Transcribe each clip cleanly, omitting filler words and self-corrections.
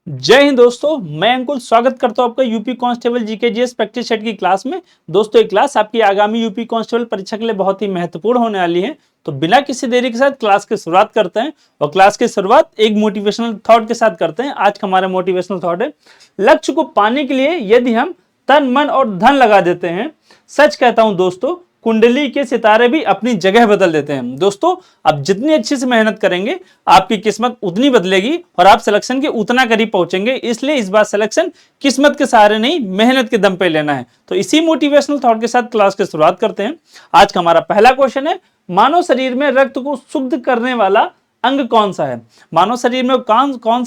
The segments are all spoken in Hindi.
जय हिंद दोस्तों, मैं अंकुल स्वागत करता हूं आपका UP constable GK GS practice set की क्लास में। दोस्तों ये क्लास आपकी आगामी यूपी कांस्टेबल परीक्षा के लिए बहुत ही महत्वपूर्ण होने वाली है। तो बिना किसी देरी के साथ क्लास की शुरुआत करते हैं और क्लास की शुरुआत एक मोटिवेशनल थॉट के साथ करते हैं। आज का हमारा मोटिवेशनल थॉट है, लक्ष्य को पाने के लिए यदि हम तन मन और धन लगा देते हैं, सच कहता हूं दोस्तों, कुंडली के सितारे भी अपनी जगह बदल देते हैं। दोस्तों आप जितनी अच्छी से मेहनत करेंगे, आपकी किस्मत उतनी बदलेगी और आप सिलेक्शन के उतना करीब पहुंचेंगे। इसलिए इस बार सिलेक्शन किस्मत के सहारे नहीं, मेहनत के दम पे लेना है। तो इसी मोटिवेशनल थॉट के साथ क्लास की शुरुआत करते हैं। आज का हमारा पहला क्वेश्चन है, मानव शरीर में रक्त को शुद्ध करने वाला अंग कौन सा है? मानव शरीर में कौन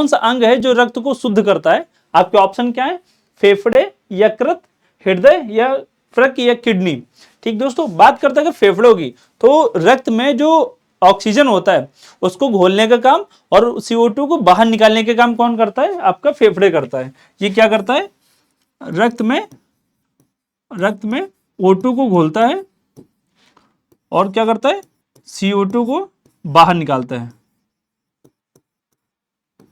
सा अंग है जो रक्त को शुद्ध करता है? आपके ऑप्शन क्या है? फेफड़े, यकृत, हृदय या वृक्क या किडनी। ठीक दोस्तों, बात करते हैं फेफड़ों की, तो रक्त में जो ऑक्सीजन होता है उसको घोलने का काम और CO2 को बाहर निकालने का काम कौन करता है? आपका फेफड़े करता है। ये क्या करता है? रक्त में O2 को घोलता है और क्या करता है? CO2 को बाहर निकालता है।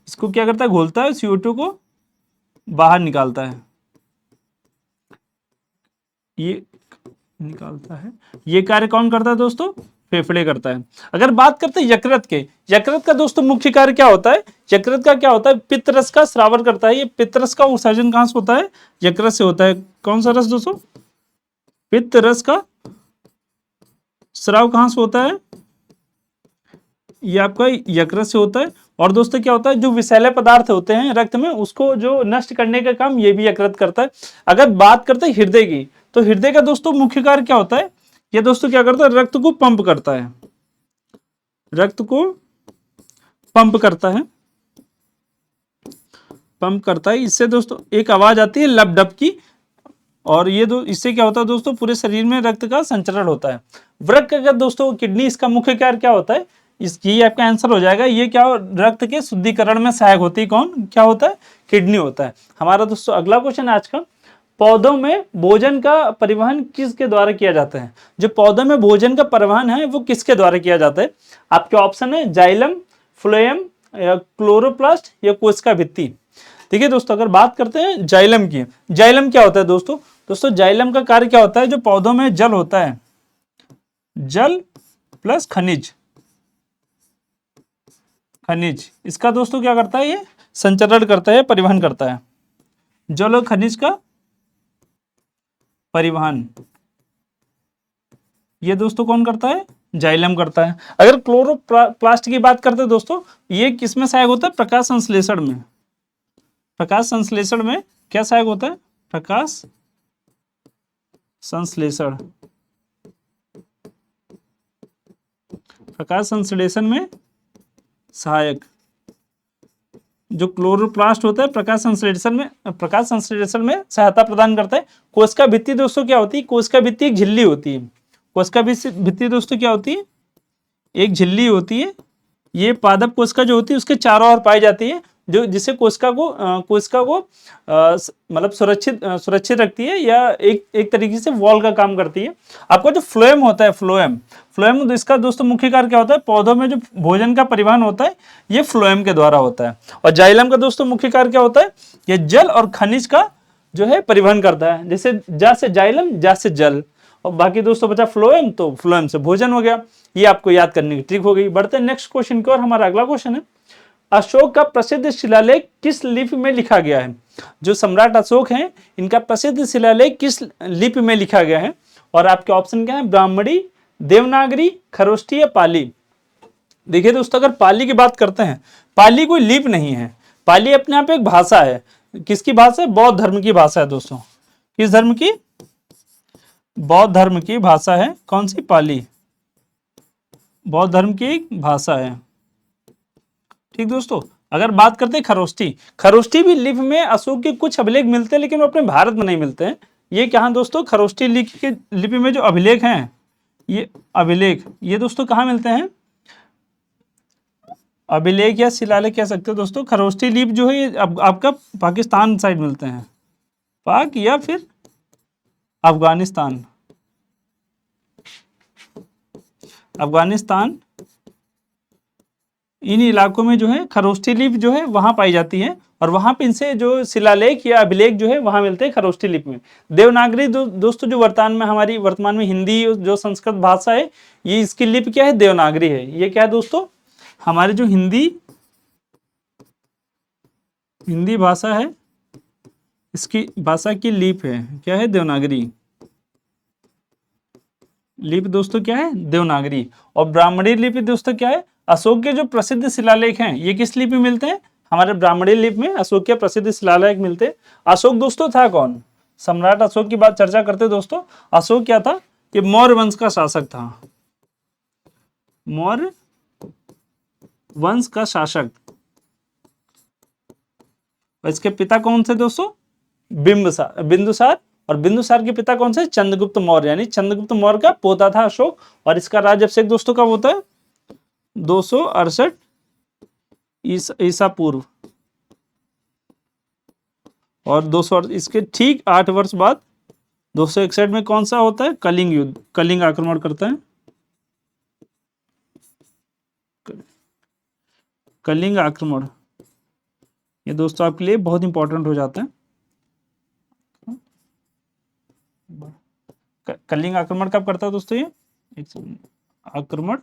इसको क्या करता है? घोलता है, CO2 को बाहर निकालता है, ये निकालता है। ये कार्य कौन करता है दोस्तों? फेफड़े करता है। अगर बात करते हैं यकृत के, यकृत का दोस्तों मुख्य कार्य क्या होता है? यकृत का क्या होता है? पित्त रस का स्रावन करता है। ये पित्त रस का उत्सर्जन कहां से होता है? यकृत से होता है। कौन सा रस दोस्तों? पित्त रस का स्राव कहां से होता है? ये आपका यकृत से होता है। और दोस्तों क्या होता है, जो विषैले पदार्थ होते हैं रक्त में, उसको जो नष्ट करने का काम ये भी यकृत करता है। अगर बात करते हैं हृदय की, तो हृदय का दोस्तों मुख्य कार्य क्या होता है? ये दोस्तों क्या करता है? रक्त को पंप करता है। रक्त को पंप करता है, पंप करता है। इससे दोस्तों एक आवाज आती है लब डब की, और ये इससे क्या होता है दोस्तों? पूरे शरीर में रक्त का संचरण होता है। वृक्क का दोस्तों किडनी, इसका मुख्य कार्य क्या होता है? इसकी आपका आंसर हो जाएगा, ये क्या रक्त के शुद्धिकरण में सहायक होती है। कौन क्या होता है? किडनी होता है। हमारा दोस्तों अगला क्वेश्चन आज का, पौधों में भोजन का परिवहन किसके द्वारा किया जाता है? जो पौधों में भोजन का परिवहन है वो किसके द्वारा किया जाता है? आपके ऑप्शन है जाइलम, फ्लोएम या क्लोरोप्लास्ट या कोशिका भित्ति। देखिए दोस्तों, अगर बात करते हैं जाइलम की, जाइलम क्या होता है दोस्तों? दोस्तों जाइलम का कार्य क्या होता है? जो पौधों में जल होता है, जल प्लस खनिज, इसका दोस्तों क्या करता है? ये संचरण करता है, परिवहन करता है। जल और खनिज का परिवहन ये दोस्तों कौन करता है? जाइलम करता है। अगर क्लोरोप्लास्ट की बात करते हैं दोस्तों, ये किसमें सहायक होता है? प्रकाश संश्लेषण में। प्रकाश संश्लेषण में क्या सहायक होता है? प्रकाश संश्लेषण, प्रकाश संश्लेषण में सहायक जो क्लोरोप्लास्ट होता है, प्रकाश संश्लेषण में सहायता प्रदान करता है। कोशिका भित्ति दोस्तों क्या होती है? कोशिका भित्ति एक झिल्ली होती है। कोशिका भित्ति दोस्तों क्या होती है? एक झिल्ली होती है। ये पादप कोशिका जो होती है उसके चारों ओर पाई जाती है, जो जिससे कोशिका को मतलब सुरक्षित रखती है, या एक तरीके से वॉल का काम करती है। आपका जो फ्लोएम होता है, फ्लोएम इसका दोस्तों मुख्य कार्य क्या होता है? पौधों में जो भोजन का परिवहन होता है ये फ्लोएम के द्वारा होता है। और जाइलम का दोस्तों मुख्य कार्य क्या होता है? ये जल और खनिज का जो है परिवहन करता है। जैसे जा से जाइलम, जा से जल, और बाकी दोस्तों बचा फ्लोएम, तो फ्लोएम से भोजन हो गया। ये आपको याद करने की ट्रिक हो गई। बढ़ते हैं नेक्स्ट क्वेश्चन की ओर। हमारा अगला क्वेश्चन है, अशोक का प्रसिद्ध शिलालेख किस लिपि में लिखा गया है? जो सम्राट अशोक हैं, इनका प्रसिद्ध शिलालेख किस लिपि में लिखा गया है? और आपके ऑप्शन क्या है? ब्राह्मणी, देवनागरी, खरोष्ठी या पाली। देखिए दोस्तों, अगर पाली की बात करते हैं, पाली कोई लिपि नहीं है, पाली अपने आप एक भाषा है। किसकी भाषा है? बौद्ध धर्म की भाषा है दोस्तों। किस धर्म की? बौद्ध धर्म की भाषा है। कौन सी? पाली बौद्ध धर्म की एक भाषा है। ठीक दोस्तों, अगर बात करते हैं खरोष्ठी भी लिपि में अशोक के कुछ अभिलेख मिलते हैं, लेकिन वो अपने भारत में नहीं मिलते हैं। ये कहाँ दोस्तों? खरोष्ठी लिपि में जो अभिलेख हैं, ये अभिलेख ये दोस्तों कहाँ मिलते हैं? अभिलेख या शिलालेख कह सकते हो दोस्तों। खरोष्ठी लिपि जो है ये आपका पाकिस्तान साइड मिलते हैं, पाक या फिर अफगानिस्तान। इन इलाकों में जो है खरोष्ठी लिपि जो है वहां पाई जाती है, और वहां पे इनसे जो शिलालेख या अभिलेख जो है वहां मिलते हैं खरोष्ठी लिपि में। देवनागरी दोस्तों जो वर्तमान में हिंदी जो संस्कृत भाषा है, ये इसकी लिपि क्या है, देवनागरी है। ये क्या है दोस्तों, हमारी जो हिंदी भाषा है, इसकी भाषा की लिपि है क्या है, देवनागरी। लिपि दोस्तों क्या है, देवनागरी। और ब्राह्मणी लिपि दोस्तों क्या है, अशोक के जो प्रसिद्ध शिलालेख हैं ये किस लिपि में मिलते हैं, हमारे ब्राह्मणी लिपि में अशोक के प्रसिद्ध शिलालेख मिलते हैं। अशोक दोस्तों था कौन, सम्राट अशोक की बात चर्चा करते दोस्तों। अशोक क्या था, कि मौर्य वंश का शासक था, मौर्य वंश का शासक। और इसके पिता कौन थे दोस्तों, बिंदुसार। और बिंदुसार के पिता कौन से, चंद्रगुप्त मौर्य, यानी चंद्रगुप्त मौर्य का पोता था अशोक। और इसका राज्याभिषेक दोस्तों कब होता है, 268 ईसा पूर्व। और 200 इसके ठीक 8 वर्ष बाद 261 में कौन सा होता है, कलिंग युद्ध, कलिंग आक्रमण करता है। कलिंग आक्रमण ये दोस्तों आपके लिए बहुत इंपॉर्टेंट हो जाता है। कलिंग आक्रमण कब करता है दोस्तों, ये आक्रमण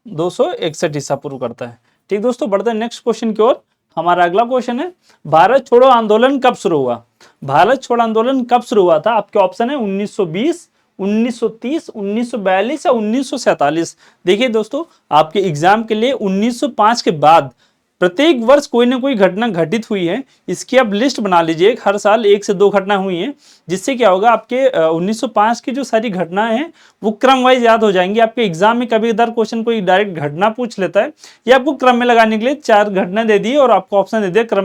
261 ईसा पूर्व करता है। ठीक दोस्तों, बढ़ते हैं नेक्स्ट क्वेश्चन की ओर। हमारा अगला क्वेश्चन है, भारत छोड़ो आंदोलन कब शुरू हुआ। भारत छोड़ो आंदोलन कब शुरू हुआ था, आपके ऑप्शन है 1920, 1930, 1942 या 1947। देखिए दोस्तों, आपके एग्जाम के लिए 1905 के बाद प्रत्येक वर्ष कोई ना कोई घटना घटित हुई है, इसकी आप लिस्ट बना लीजिए। हर साल 1 से 2 घटना हुई हैं, जिससे क्या होगा, आपके 1905 की जो सारी घटनाएं हैं वो क्रम वाइज याद हो जाएंगी। आपके एग्जाम में कभी इधर क्वेश्चन कोई डायरेक्ट घटना पूछ लेता है, या आपको क्रम में लगाने के लिए 4 घटना दे दी और आपको ऑप्शन दे दिया क्रम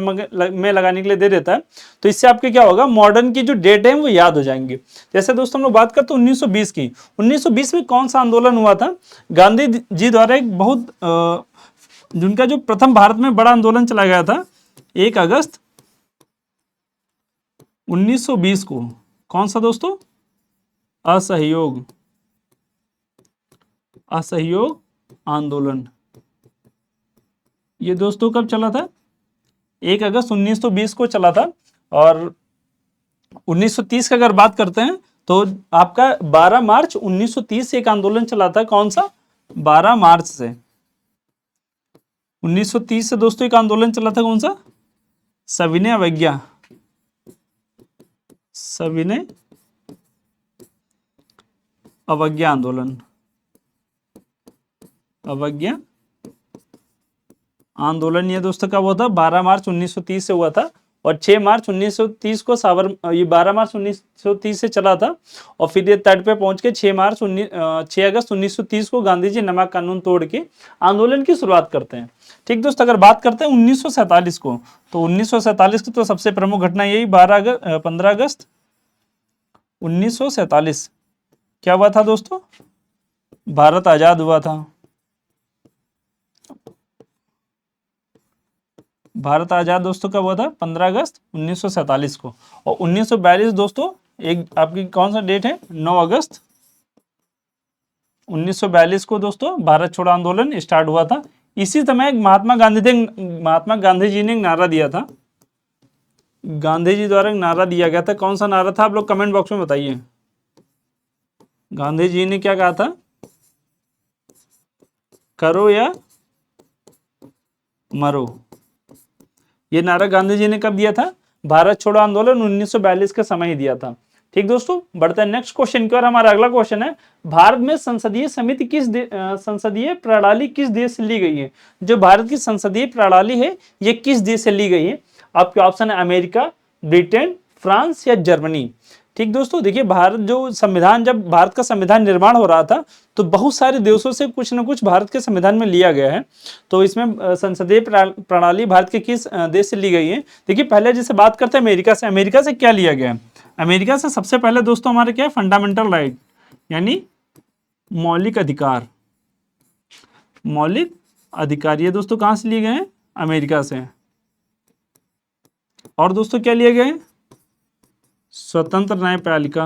में लगाने के लिए दे देता है। तो इससे आपके क्या होगा, मॉडर्न की जो डेट है वो याद हो जाएंगे। जैसे दोस्तों हम लोग बात करते हैं 1920 की। 1920 में कौन सा आंदोलन हुआ था, गांधी जी द्वारा एक बहुत जिनका जो प्रथम भारत में बड़ा आंदोलन चला गया था 1 अगस्त 1920 को। कौन सा दोस्तों, असहयोग आंदोलन। ये दोस्तों कब चला था, 1 अगस्त 1920 को चला था। और 1930 की अगर बात करते हैं तो आपका 12 मार्च 1930 से एक आंदोलन चला था। कौन सा, 12 मार्च से 1930 से दोस्तों एक आंदोलन चला था। कौन सा, सविनय अवज्ञा आंदोलन ये दोस्तों कब हुआ था, 12 मार्च 1930 से हुआ था। और 6 मार्च 1930 को ये 12 मार्च 1930 से चला था, और फिर ये तट पे पहुंच के 6 अगस्त 1930 को गांधी जी नमक कानून तोड़ के आंदोलन की शुरुआत करते हैं। ठीक दोस्तों, अगर बात करते हैं 1947 को, तो 1947 की तो सबसे प्रमुख घटना यही 15 अगस्त 1947 क्या हुआ था दोस्तों, भारत आजाद हुआ था। भारत आजाद दोस्तों कब हुआ था, 15 अगस्त 1947 को। और 1942 दोस्तों एक आपकी कौन सा डेट है, 9 अगस्त 1942 को दोस्तों भारत छोड़ो आंदोलन स्टार्ट हुआ था। इसी समय महात्मा गांधी जी ने एक नारा दिया था, गांधी जी द्वारा एक नारा दिया गया था। कौन सा नारा था, आप लोग कमेंट बॉक्स में बताइए। गांधी जी ने क्या कहा था, करो या मरो। ये नारा गांधी जी ने कब दिया था, भारत छोड़ो आंदोलन 1942 के समय ही दिया था। ठीक दोस्तों, बढ़ते हैं नेक्स्ट क्वेश्चन की ओर। हमारा अगला क्वेश्चन है, भारत में संसदीय समिति संसदीय प्रणाली किस देश से ली गई है। जो भारत की संसदीय प्रणाली है ये किस देश से ली गई है, आपके ऑप्शन है अमेरिका, ब्रिटेन, फ्रांस या जर्मनी। ठीक दोस्तों, देखिए जब भारत का संविधान निर्माण हो रहा था तो बहुत सारे देशों से कुछ न कुछ भारत के संविधान में लिया गया है। तो इसमें संसदीय प्रणाली भारत के किस देश से ली गई है। देखिए पहले जैसे बात करते हैं अमेरिका से क्या लिया गया है। अमेरिका से सबसे पहले दोस्तों हमारे क्या है, फंडामेंटल राइट यानी मौलिक अधिकार ये दोस्तों कहां से लिए गए हैं, अमेरिका से। और दोस्तों क्या लिए गए, स्वतंत्र न्यायपालिका,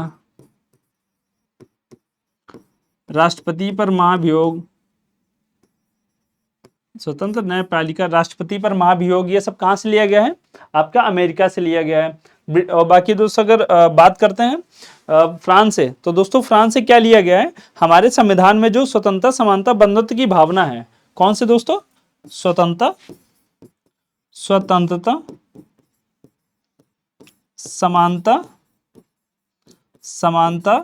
राष्ट्रपति पर महाभियोग, स्वतंत्र न्यायपालिका, राष्ट्रपति पर महाभियोग, ये सब कहाँ से लिया गया है? आपका अमेरिका से लिया गया है। और बाकी दोस्तों अगर बात करते हैं फ्रांस से, तो दोस्तों फ्रांस से क्या लिया गया है? हमारे संविधान में जो स्वतंत्रता, समानता, बंधुत्व की भावना है, कौन से दोस्तों? स्वतंत्रता, समानता,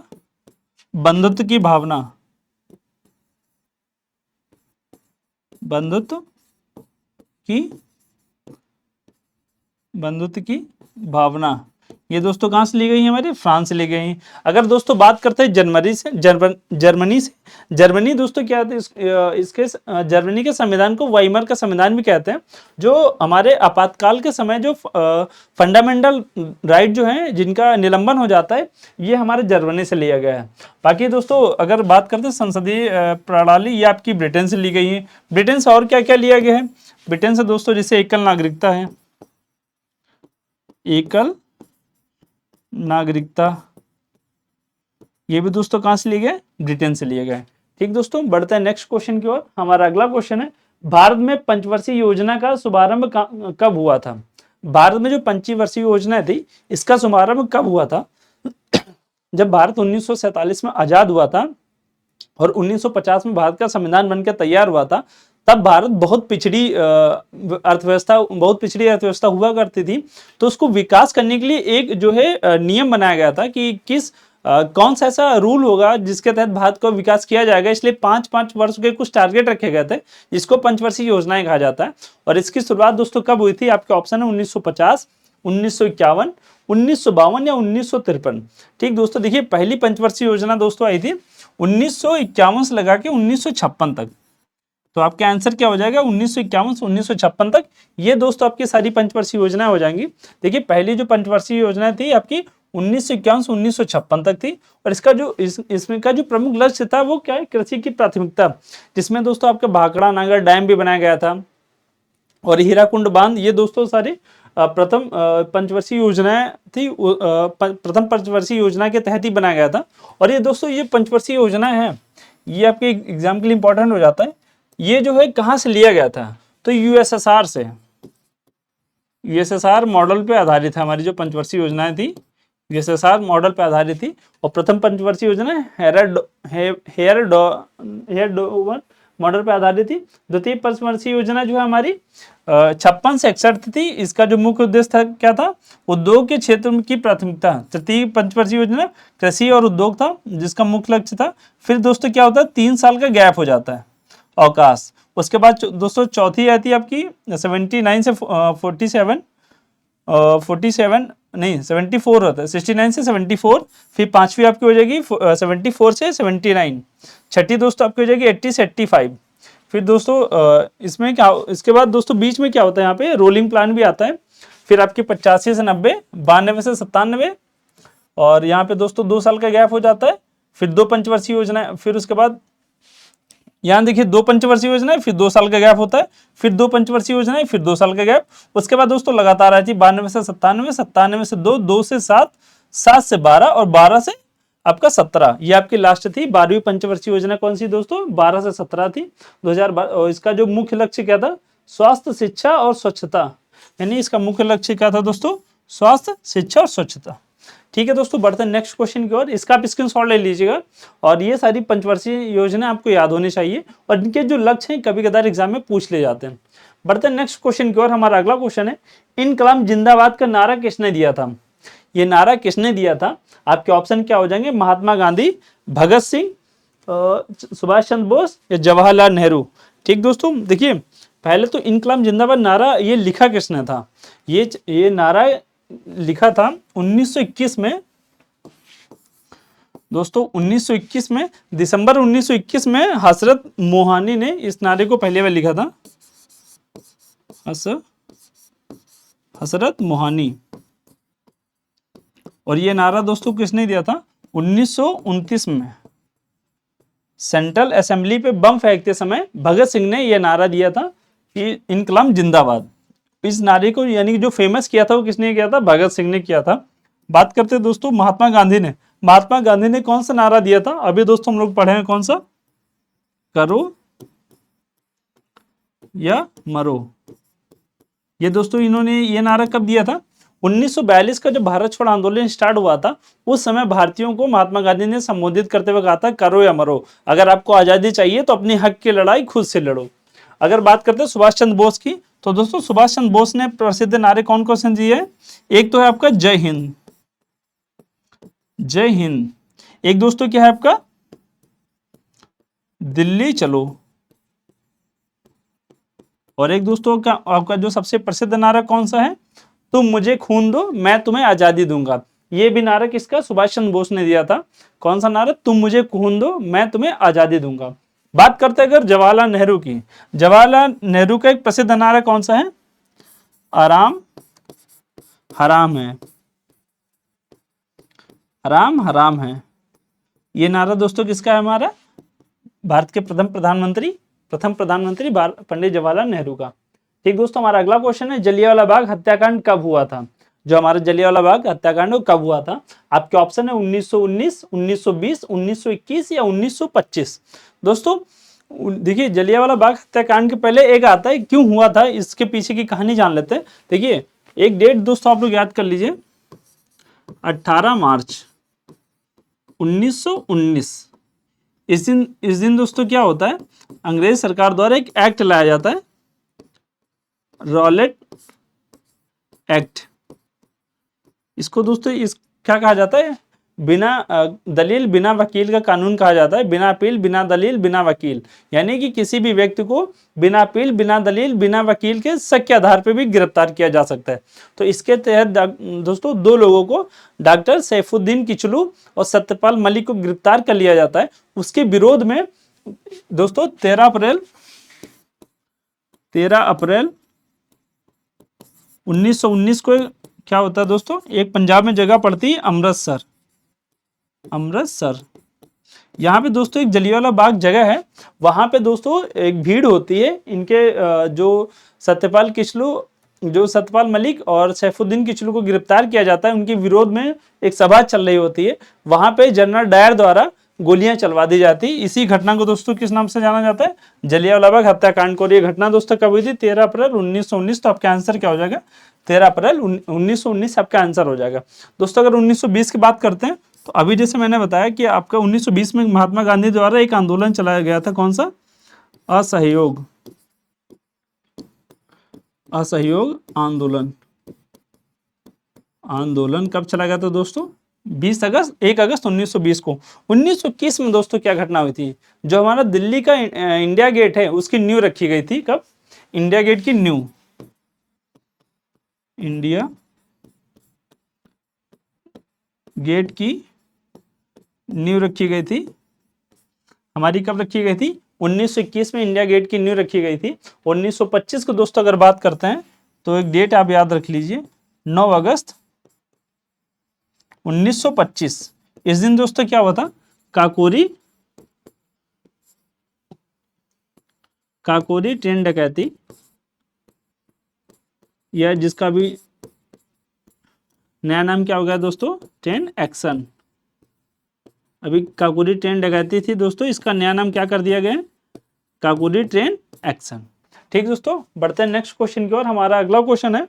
बंधुत्व की भावना, बंधुत्व की भावना, ये दोस्तों कहाँ से ली गई है? हमारी फ्रांस से ली गई है। अगर दोस्तों बात करते हैं जर्मनी से, जर्मनी दोस्तों क्या है? इसके जर्मनी के संविधान को वाइमर का संविधान भी कहते हैं, जो हमारे आपातकाल के समय जो फंडामेंटल राइट जो है जिनका निलंबन हो जाता है, ये हमारे जर्मनी से लिया गया है। बाकी दोस्तों अगर बात करते हैं संसदीय प्रणाली, ये आपकी ब्रिटेन से ली गई है। ब्रिटेन से और क्या क्या लिया गया है? ब्रिटेन से दोस्तों जैसे एकल नागरिकता है, एकल नागरिकता, ये भी दोस्तों कहां से लिए गए? ब्रिटेन से लिए गए। ठीक दोस्तों, बढ़ते हैं नेक्स्ट क्वेश्चन की ओर। हमारा अगला क्वेश्चन है, भारत में पंचवर्षीय योजना का शुभारंभ कब हुआ था? भारत में जो पंचवर्षीय योजना थी, इसका शुभारंभ कब हुआ था? जब भारत 1947 में आजाद हुआ था और 1950 में भारत का संविधान बनकर तैयार हुआ था, तब भारत बहुत पिछड़ी अर्थव्यवस्था हुआ करती थी। तो उसको विकास करने के लिए एक जो है नियम बनाया गया था कि कौन सा ऐसा रूल होगा जिसके तहत भारत को विकास किया जाएगा। इसलिए 5-5 वर्ष के कुछ टारगेट रखे गए थे, जिसको पंचवर्षीय योजनाएं कहा जाता है। और इसकी शुरुआत दोस्तों कब हुई थी? आपके ऑप्शन है 1950, 1951, 1952 या 1953। ठीक दोस्तों, देखिए पहली पंचवर्षीय योजना दोस्तों आई थी 1951 से लगा के 1956 तक। तो आपका आंसर क्या हो जाएगा? 1951 से 1956 तक। ये दोस्तों आपकी सारी पंचवर्षीय योजनाएं हो जाएंगी। देखिए पहली जो पंचवर्षीय योजना थी आपकी 1951 से 1956 तक थी। और इसका जो इसमें का जो प्रमुख लक्ष्य था वो क्या है? कृषि की प्राथमिकता, जिसमें दोस्तों आपका भाखड़ा नागर डैम भी बनाया गया था और हीराकुंड बांध। ये दोस्तों सारी प्रथम पंचवर्षीय योजनाएं थी, प्रथम पंचवर्षीय योजना के तहत ही बनाया गया था। और ये दोस्तों ये पंचवर्षीय योजना है, ये आपके एग्जाम के लिए इंपॉर्टेंट हो जाता है। ये जो है कहां से लिया गया था? तो यूएसएसआर से, यूएसएसआर मॉडल पे आधारित है। हमारी जो पंचवर्षीय योजनाएं थी यूएसएसआर मॉडल पे आधारित थी। और प्रथम पंचवर्षीय योजना हेयरडोवन मॉडल पे आधारित थी। द्वितीय पंचवर्षीय योजना जो है हमारी 56 से 61 थी। इसका जो मुख्य उद्देश्य था क्या था? उद्योग के क्षेत्र की प्राथमिकता। तृतीय पंचवर्षीय योजना कृषि और उद्योग था, जिसका मुख्य लक्ष्य था। फिर दोस्तों क्या होता है? 3 साल का गैप हो जाता है अवकाश। उसके बाद दोस्तों चौथी आती है आपकी 79 से 74 होता है, 69 से 74। फिर पांचवी आपकी हो जाएगी 74 से 79। छठी दोस्तों आपकी हो जाएगी 80 से 85। फिर दोस्तों इसमें क्या, इसके बाद दोस्तों बीच में क्या होता है? यहाँ पे रोलिंग प्लान भी आता है। फिर आपकी 85 से 90, 92 से 97। और यहाँ पे दोस्तों 2 साल का गैप हो जाता है। फिर 2 पंचवर्षीय योजना, फिर उसके बाद यहाँ देखिए 2 पंचवर्षीय योजना है, फिर 2 साल का गैप होता है। फिर 2 पंचवर्षीय योजना है, फिर 2 साल का गैप। उसके बाद दोस्तों लगातार आती है 92 से 97, 97 से 2, 2 से 7, 7 से 12 और 12 से आपका 17। ये आपकी लास्ट थी 12वीं पंचवर्षीय योजना। कौन सी दोस्तों? 12 से 17 थी 2012। और इसका जो मुख्य लक्ष्य क्या था? स्वास्थ्य, शिक्षा और स्वच्छता। यानी इसका मुख्य लक्ष्य क्या था दोस्तों? स्वास्थ्य, शिक्षा और स्वच्छता। ठीक है दोस्तों, बढ़ते हैं नेक्स्ट क्वेश्चन की ओर। इसका आप स्क्रीनशॉट ले लीजिएगा। और ये सारी पंचवर्षीय योजना आपको याद होनी चाहिए और इनके जो लक्ष्य हैं कभी कदार एग्जाम में पूछ ले जाते हैं। बढ़ते हैं नेक्स्ट क्वेश्चन की ओर। हमारा अगला क्वेश्चन है, इनकलाब जिंदाबाद का नारा किसने दिया था? ये नारा किसने दिया था? आपके ऑप्शन क्या हो जाएंगे? महात्मा गांधी, भगत सिंह, सुभाष चंद्र बोस या जवाहरलाल नेहरू। ठीक दोस्तों, देखिए पहले तो इनकलाब जिंदाबाद नारा ये लिखा किसने था? ये नारा लिखा था 1921 में दोस्तों। 1921 में, दिसंबर 1921 में हसरत मोहानी ने इस नारे को पहली बार लिखा था। हसरत मोहानी। और ये नारा दोस्तों किसने दिया था? 1929 में सेंट्रल असेंबली पे बम फेंकते समय भगत सिंह ने यह नारा दिया था कि इनकलाब जिंदाबाद। इस नारे को यानी जो फेमस किया था वो किसने किया था? भगत सिंह ने किया था। बात करते हैं दोस्तों महात्मा गांधी ने। महात्मा गांधी ने कौन सा नारा दिया था? अभी दोस्तों हम लोग पढ़े हैं कौन सा? करो या मरो। ये दोस्तों इन्होंने ये नारा कब दिया था? 1942 का जब भारत छोड़ आंदोलन स्टार्ट हुआ था, उस समय भारतीयों को महात्मा गांधी ने संबोधित करते हुए कहा था, करो या मरो, अगर आपको आजादी चाहिए तो अपनी हक की लड़ाई खुद से लड़ो। अगर बात करते हैं सुभाष चंद्र बोस की, तो दोस्तों सुभाष चंद्र बोस ने प्रसिद्ध नारे कौन कौन से दिए? एक तो है आपका जय हिंद, जय हिंद। एक दोस्तों क्या है आपका? दिल्ली चलो। और एक दोस्तों का आपका जो सबसे प्रसिद्ध नारा कौन सा है? तुम मुझे खून दो मैं तुम्हें आजादी दूंगा। ये भी नारा किसका? सुभाष चंद्र बोस ने दिया था। कौन सा नारा? तुम मुझे खून दो मैं तुम्हें आजादी दूंगा। बात करते हैं अगर जवाहरलाल नेहरू की, जवाहरलाल नेहरू का एक प्रसिद्ध नारा कौन सा है? आराम हराम है, आराम हराम है। ये नारा दोस्तों किसका है? हमारा भारत के प्रथम प्रधानमंत्री पंडित जवाहरलाल नेहरू का। ठीक दोस्तों, हमारा अगला क्वेश्चन है, जलियांवाला बाग हत्याकांड कब हुआ था? जो हमारा जलियांवाला बाग हत्याकांड कब हुआ था? आपके ऑप्शन है 1919, 1920, 1921 या 1925। दोस्तों देखिए, जलियांवाला बाग हत्याकांड के पहले एक आता है क्यों हुआ था, इसके पीछे की कहानी जान लेते हैं। देखिए एक डेट दोस्तों आप लोग याद कर लीजिए, 18 मार्च 1919। इस दिन दोस्तों क्या होता है? अंग्रेज सरकार द्वारा एक एक्ट लाया जाता है, रॉलेट एक्ट। इसको दोस्तों क्या कहा जाता है? बिना दलील बिना वकील का कानून कहा जाता है। बिना अपील बिना दलील बिना वकील, यानी कि किसी भी व्यक्ति को बिना अपील बिना दलील बिना वकील के शक के आधार पर भी गिरफ्तार किया जा सकता है। तो इसके तहत दोस्तों दो लोगों को, डॉक्टर सैफुद्दीन किचलू और सत्यपाल मलिक को गिरफ्तार कर लिया जाता है। उसके विरोध में दोस्तों 13 अप्रैल 1919 को क्या होता है दोस्तों? एक पंजाब में जगह पड़ती है अमृतसर। यहाँ पे दोस्तों एक जलियांवाला बाग जगह है, वहां पे दोस्तों एक भीड़ होती है। इनके जो सत्यपाल मलिक और सैफुद्दीन किचलू को गिरफ्तार किया जाता है, उनके विरोध में एक सभा चल रही होती है। वहां पे जनरल डायर द्वारा गोलियां चलवा दी जाती। इसी घटना को दोस्तों किस नाम से जाना जाता है? जलियांवाला बाग हत्याकांड को। ये घटना दोस्तों कब हुई थी? 13 अप्रैल 1919। तो आपका आंसर क्या हो जाएगा? 13 अप्रैल 1919 आपका आंसर हो जाएगा। दोस्तों अगर 1920 की बात करते हैं, तो अभी जैसे मैंने बताया कि आपका 1920 में महात्मा गांधी द्वारा एक आंदोलन चलाया गया था। कौन सा? असहयोग आंदोलन कब चला गया था दोस्तों? 1 अगस्त 1920 को। 1921 में दोस्तों क्या घटना हुई थी? जो हमारा दिल्ली का इंडिया गेट है उसकी नींव रखी गई थी। कब? इंडिया गेट की नींव, इंडिया गेट की नींव रखी गई थी। हमारी कब रखी गई थी? 1921 में इंडिया गेट की नींव रखी गई थी। 1925 को दोस्तों अगर बात करते हैं, तो एक डेट आप याद रख लीजिए, 9 अगस्त 1925। इस दिन दोस्तों क्या हुआ था? काकोरी ट्रेन डकैती, या जिसका भी नया नाम क्या हो गया दोस्तों? Train action. अभी काकोरी ट्रेन डकैती थी दोस्तों, इसका नया नाम क्या कर दिया गया? Kakori train action. ठीक दोस्तों, बढ़ते हैं नेक्स्ट क्वेश्चन की ओर। हमारा अगला क्वेश्चन है,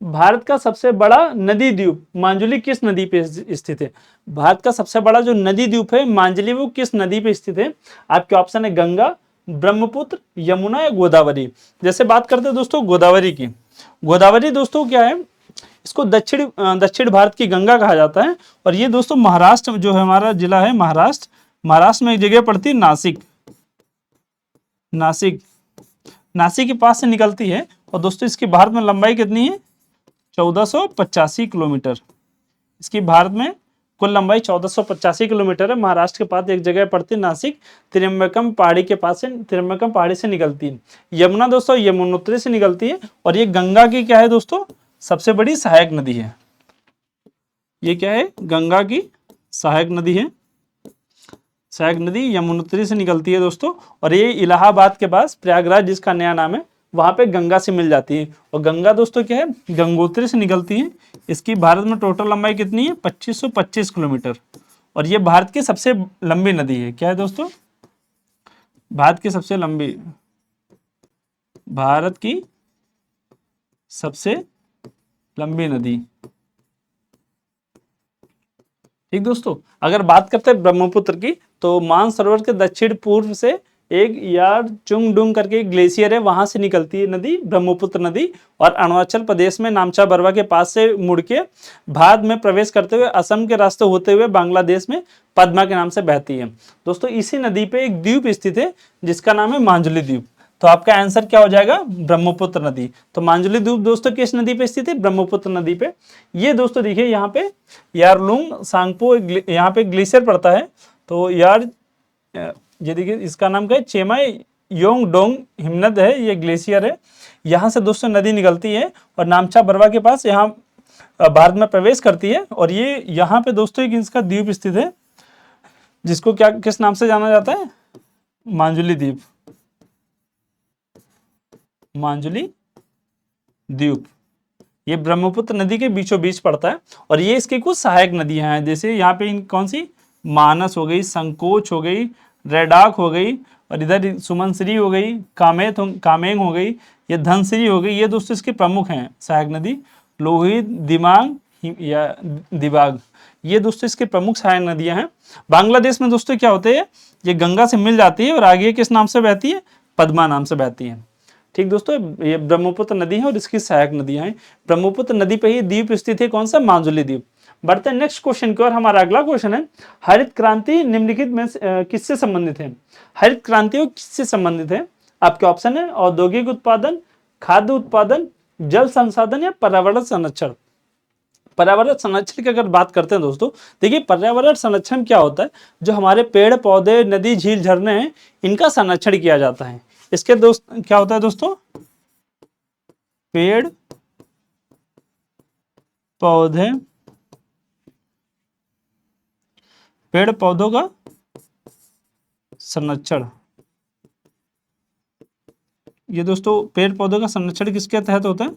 भारत का सबसे बड़ा नदी द्वीप मांजुली किस नदी पे स्थित है? भारत का सबसे बड़ा जो नदी द्वीप है मांजुली, वो किस नदी पे स्थित है? आपके ऑप्शन है गंगा, ब्रह्मपुत्र, यमुना या गोदावरी। जैसे बात करते हैं दोस्तों गोदावरी की। गोदावरी दोस्तों क्या है? इसको दक्षिण भारत की गंगा कहा जाता है। और ये दोस्तों महाराष्ट्र जो है, हमारा जिला है महाराष्ट्र में एक जगह पड़ती है, नासिक के पास से निकलती है। और दोस्तों इसकी भारत में लंबाई कितनी है? 1485 किलोमीटर। इसकी भारत में कुल लंबाई 1485 किलोमीटर है। महाराष्ट्र के पास एक जगह पड़ती है नासिक, त्रिम्बकम पहाड़ी से निकलती है। यमुना दोस्तों यमुनोत्री से निकलती है। और ये गंगा की क्या है दोस्तों? सबसे बड़ी सहायक नदी है। ये क्या है? गंगा की सहायक नदी है। सहायक नदी यमुनोत्री से निकलती है दोस्तों। और ये इलाहाबाद के पास प्रयागराज, जिसका नया नाम है, वहां पे गंगा से मिल जाती है। और गंगा दोस्तों क्या है? गंगोत्री से निकलती है। इसकी भारत में टोटल लंबाई कितनी है? 2525 किलोमीटर। और ये भारत की सबसे लंबी नदी है। क्या है दोस्तों? भारत की सबसे लंबी भारत की सबसे लंबी नदी। ठीक दोस्तों, अगर बात करते हैं ब्रह्मपुत्र की, तो मानसरोवर के दक्षिण पूर्व से एक यारचुंगडुंग करके एक ग्लेशियर है, वहां से निकलती है नदी ब्रह्मपुत्र नदी, और अरुणाचल प्रदेश में नामचा बरवा के पास से मुड़ के भारत में प्रवेश करते हुए असम के रास्ते होते हुए बांग्लादेश में पद्मा के नाम से बहती है। दोस्तों इसी नदी पे एक द्वीप स्थित है जिसका नाम है मांजुली द्वीप। तो आपका आंसर क्या हो जाएगा? ब्रह्मपुत्र नदी। तो मांजुली द्वीप दोस्तों किस नदी पे स्थित है? ब्रह्मपुत्र नदी पे। ये दोस्तों देखिए यहाँ पे यारलुंग सांगपो यहाँ पे ग्लेशियर पड़ता है। तो यार ये देखिए इसका नाम क्या है? चेमाई योंग डोंग हिमनद है, ये ग्लेशियर है। यहाँ से दोस्तों नदी निकलती है और नामचा बरवा के पास यहाँ भारत में प्रवेश करती है। और ये यहाँ पे दोस्तों एक इसका द्वीप स्थित है जिसको क्या किस नाम से जाना जाता है? मांजुली द्वीप। मांजुली द्वीप ये ब्रह्मपुत्र नदी के बीचों बीच पड़ता है और ये इसकी कुछ सहायक नदियां हैं। जैसे यहाँ पे कौन सी? मानस हो गई, संकोच हो गई, रेडाक हो गई, और इधर सुमनश्री हो गई, कामेंग हो गई, ये धनश्री हो गई। ये दोस्तों इसके प्रमुख हैं सहायक नदी। लोहित, दिमाग या दिबाग, ये दोस्तों इसके प्रमुख सहायक नदियां हैं। बांग्लादेश में दोस्तों क्या होते हैं? ये गंगा से मिल जाती है और आगे किस नाम से बहती है? पद्मा नाम से बहती है। ठीक दोस्तों, ये ब्रह्मपुत्र नदी है और इसकी सहायक नदियां हैं। ब्रह्मपुत्र नदी पे ही द्वीप स्थित है, कौन सा? मांजुली द्वीप। बढ़ते हैं नेक्स्ट क्वेश्चन की ओर। हमारा अगला क्वेश्चन है, हरित क्रांति निम्नलिखित में किससे संबंधित है? हरित क्रांति वो किससे संबंधित है? आपके ऑप्शन है औद्योगिक उत्पादन, खाद्य उत्पादन, जल संसाधन या पर्यावरण संरक्षण। पर्यावरण संरक्षण की अगर बात करते हैं दोस्तों, देखिए पर्यावरण संरक्षण क्या होता है? जो हमारे पेड़ पौधे, नदी, झील, झरने हैं, इनका संरक्षण किया जाता है। इसके दोस्त क्या होता है दोस्तों? पेड़ पौधे, पेड़ पौधों का संरक्षण। ये दोस्तों पेड़ पौधों का संरक्षण किसके तहत होता है?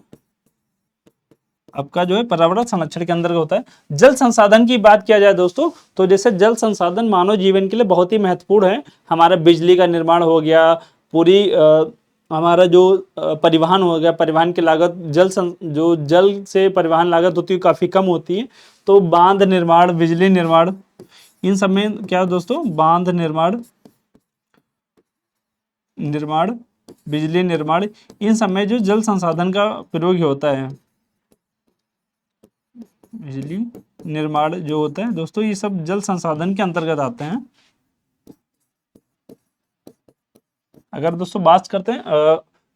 आपका जो है पर्यावरण संरक्षण के अंदर होता है। जल संसाधन की बात किया जाए दोस्तों, तो जैसे जल संसाधन मानव जीवन के लिए बहुत ही महत्वपूर्ण है। हमारा बिजली का निर्माण हो गया, पूरी हमारा जो परिवहन हो गया, परिवहन की लागत, जो जल से परिवहन लागत होती है काफ़ी कम होती है। तो बांध निर्माण, बिजली निर्माण, इन सब में क्या दोस्तों? बांध निर्माण, बिजली निर्माण, इन सब में जो जल संसाधन का प्रयोग होता है, बिजली निर्माण जो होता है दोस्तों, ये सब जल संसाधन के अंतर्गत आते हैं। अगर दोस्तों बात करते हैं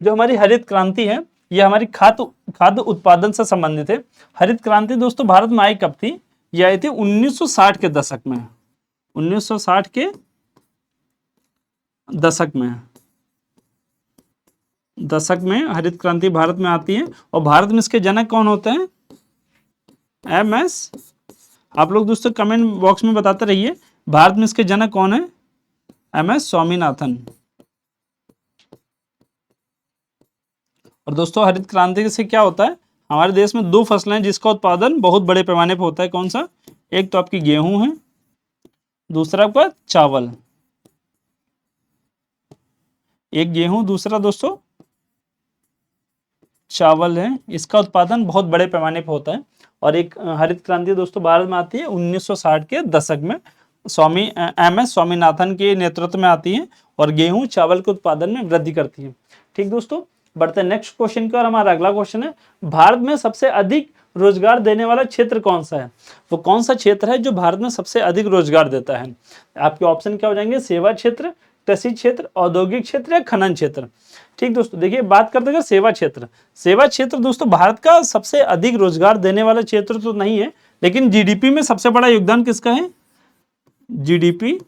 जो हमारी हरित क्रांति है, ये हमारी खाद्य उत्पादन से संबंधित है। हरित क्रांति दोस्तों भारत में आई कब थी? ये आई थी 1960 के दशक में। 1960 के दशक में हरित क्रांति भारत में आती है। और भारत में इसके जनक कौन होते हैं? MS, आप लोग दोस्तों कमेंट बॉक्स में बताते रहिए, भारत में इसके जनक कौन है? MS स्वामीनाथन। और दोस्तों हरित क्रांति से क्या होता है? हमारे देश में दो फसलें हैं जिसका उत्पादन बहुत बड़े पैमाने पर होता है। कौन सा? एक तो आपकी गेहूं है, दूसरा आपका चावल। एक गेहूं, दूसरा दोस्तों चावल है। इसका उत्पादन बहुत बड़े पैमाने पर होता है। और एक हरित क्रांति दोस्तों भारत में आती है 1960 के दशक में, MS स्वामीनाथन के नेतृत्व में आती है और गेहूं चावल के उत्पादन में वृद्धि करती है। ठीक दोस्तों, बढ़ते हैं नेक्स्ट क्वेश्चन की और। हमारा अगला क्वेश्चन है, भारत में सबसे अधिक रोजगार देने वाला क्षेत्र कौन सा है? वो कौन सा क्षेत्र है जो भारत में सबसे अधिक रोजगार देता है? आपके ऑप्शन क्या हो जाएंगे? सेवा क्षेत्र, कृषि क्षेत्र, औद्योगिक क्षेत्र या खनन क्षेत्र। ठीक दोस्तों, देखिए बात करते हैं सेवा क्षेत्र। सेवा क्षेत्र दोस्तों भारत का सबसे अधिक रोजगार देने वाला क्षेत्र तो नहीं है, लेकिन GDP में सबसे बड़ा योगदान किसका है? GDP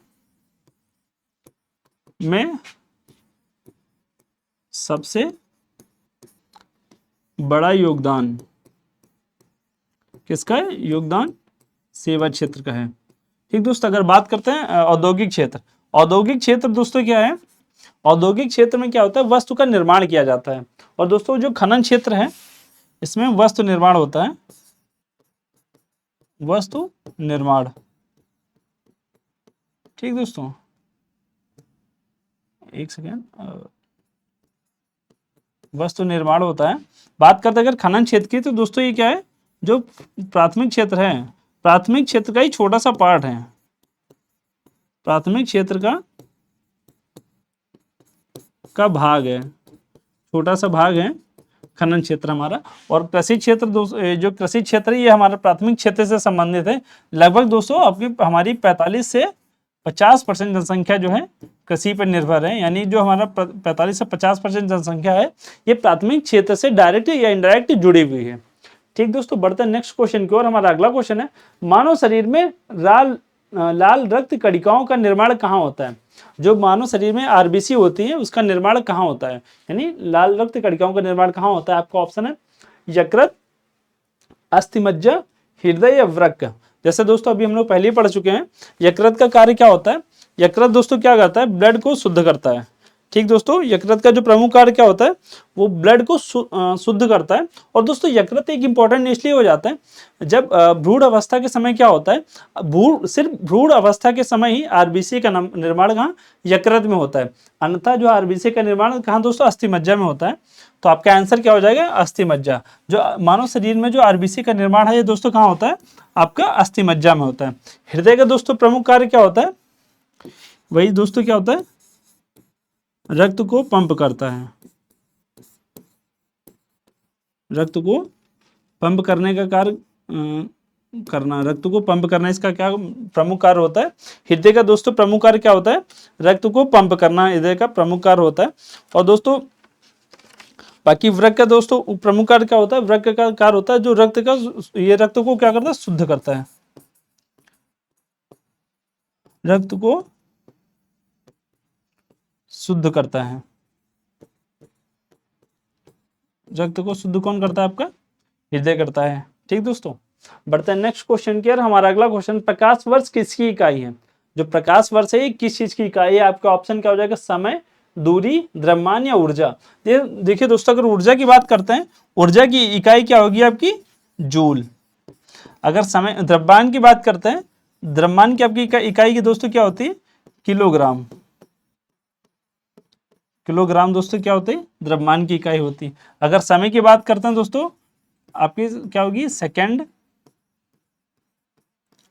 में सबसे बड़ा योगदान किसका है? योगदान सेवा क्षेत्र का है। ठीक दोस्तों, अगर बात करते हैं औद्योगिक क्षेत्र। औद्योगिक क्षेत्र दोस्तों क्या है? औद्योगिक क्षेत्र में क्या होता है? वस्तु का निर्माण किया जाता है। और दोस्तों जो खनन क्षेत्र है, इसमें वस्तु निर्माण होता है। वस्तु निर्माण। ठीक दोस्तों, एक सेकेंड, वस्तु निर्माण होता है। बात करते हैं अगर खनन क्षेत्र की, तो दोस्तों ये क्या है, जो प्राथमिक क्षेत्र है, प्राथमिक क्षेत्र का ही छोटा सा पार्ट है, प्राथमिक क्षेत्र का भाग है, छोटा सा भाग है खनन क्षेत्र हमारा। और कृषि क्षेत्र जो कृषि क्षेत्र है ये हमारा प्राथमिक क्षेत्र से संबंधित है। लगभग दोस्तों आपकी हमारी 45 से 50% जनसंख्या जो है कृषि पर निर्भर है, यानी जो हमारा 45 से 50% जनसंख्या है ये प्राथमिक क्षेत्र से डायरेक्ट या इनडायरेक्ट जुड़ी हुई है। ठीक दोस्तों, बढ़ते हैं नेक्स्ट क्वेश्चन की ओर। हमारा अगला क्वेश्चन है, मानव शरीर में लाल रक्त कणिकाओं का निर्माण कहाँ होता है? जो मानव शरीर में आरबीसी होती है उसका निर्माण कहाँ होता है, यानी लाल रक्त कणिकाओं का निर्माण कहाँ होता है? आपका ऑप्शन है यकृत, अस्थिमज्जा, हृदय या वृक्क। जैसे दोस्तों अभी हम लोग पहले ही पढ़ चुके हैं, यकृत का कार्य क्या होता है? यकृत दोस्तों क्या करता है? ब्लड को शुद्ध करता है। ठीक दोस्तों, यकृत का जो प्रमुख कार्य क्या होता है? वो ब्लड को शुद्ध करता है। और दोस्तों यकृत एक इंपॉर्टेंट इसलिए हो जाता है, जब भ्रूण अवस्था के समय क्या होता है, सिर्फ भ्रूण अवस्था के समय ही आरबीसी का निर्माण कहाँ? यकृत में होता है। अन्यथा जो आरबीसी का निर्माण कहाँ दोस्तों? अस्थिमज्जा में होता है। तो आपका आंसर क्या हो जाएगा? अस्थिमज्जा। जो मानव शरीर में जो आरबीसी का निर्माण है ये दोस्तों कहाँ होता है? आपका अस्थिमज्जा में होता है। हृदय का दोस्तों प्रमुख कार्य क्या होता है? वही दोस्तों क्या होता है? रक्त को पंप करता है, रक्त को पंप करने का कार्य करना, रक्त को पंप करना इसका क्या प्रमुख कार्य होता है? हृदय का दोस्तों प्रमुख कार्य क्या होता है? रक्त को पंप करना हृदय का प्रमुख कार्य होता है। और दोस्तों बाकी वृक्क का दोस्तों प्रमुख कार्य क्या होता है? वृक्क का कार्य होता है जो रक्त को क्या करता है? शुद्ध करता है, रक्त को शुद्ध करता है। रक्त को शुद्ध कौन करता है? आपका हृदय करता है। ठीक दोस्तों, बढ़ते हैं नेक्स्ट क्वेश्चन की ओर। हमारा अगला क्वेश्चन, प्रकाश वर्ष किसकी इकाई है? जो प्रकाश वर्ष है ये किस चीज की इकाई है? आपका ऑप्शन क्या हो जाएगा? समय, दूरी, द्रव्यमान या ऊर्जा। देखिए दोस्तों, अगर ऊर्जा की बात करते हैं, ऊर्जा की इकाई क्या होगी आपकी? जूल। अगर समय द्रव्यमान की बात करते हैं, द्रव्यमान की आपकी इकाई की दोस्तों क्या होती है? किलोग्राम। किलोग्राम दोस्तों क्या होती है? द्रव्यमान की इकाई होती है। अगर समय की बात करते हैं दोस्तों, आपकी क्या होगी? सेकंड,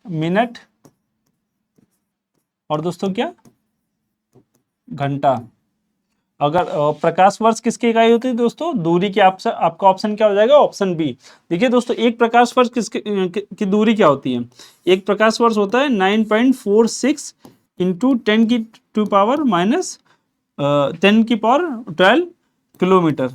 मिनट और दोस्तों क्या? घंटा। अगर प्रकाश वर्ष किसकी इकाई होती है दोस्तों? दूरी की। आपका ऑप्शन क्या हो जाएगा? Option B. देखिए दोस्तों, एक प्रकाश वर्ष की दूरी क्या होती है? एक प्रकाश वर्ष होता है 9.46 इंटू 10⁻12 किलोमीटर,